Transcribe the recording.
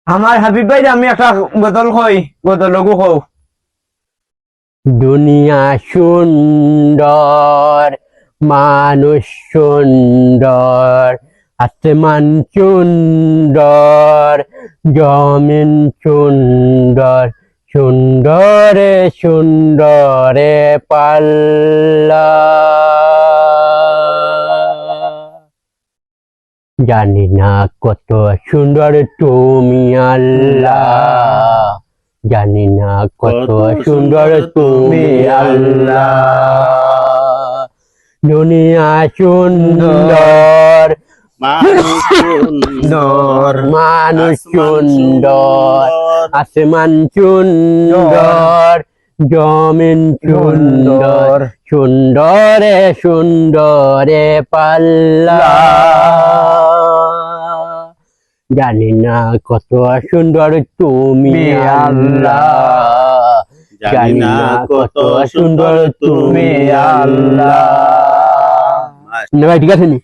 আমার হাবিব ভাই আমি একটা গজল কই গজল লগু কও দুনিয়া সুন্দর, মানুষ সুন্দর, আসমান সুন্দর, জমিন সুন্দর, সুন্দরে সুন্দরে পাল্লা। জানি না কত সুন্দর তুমি আল্লাহ, জানি না কত সুন্দর তুমি আল্লাহ। দুনিয়া সুন্দর, মানুষ সুন্দর, মানুষ সুন্দর, আসমান সুন্দর, জমিন সুন্দর, সুন্দরে সুন্দরে পাল্লা। জানি না কত সুন্দর তুমি আল্লাহ, জানি না কত সুন্দর তুমি আল্লাহ। না ভাই ঠিক আছে নি?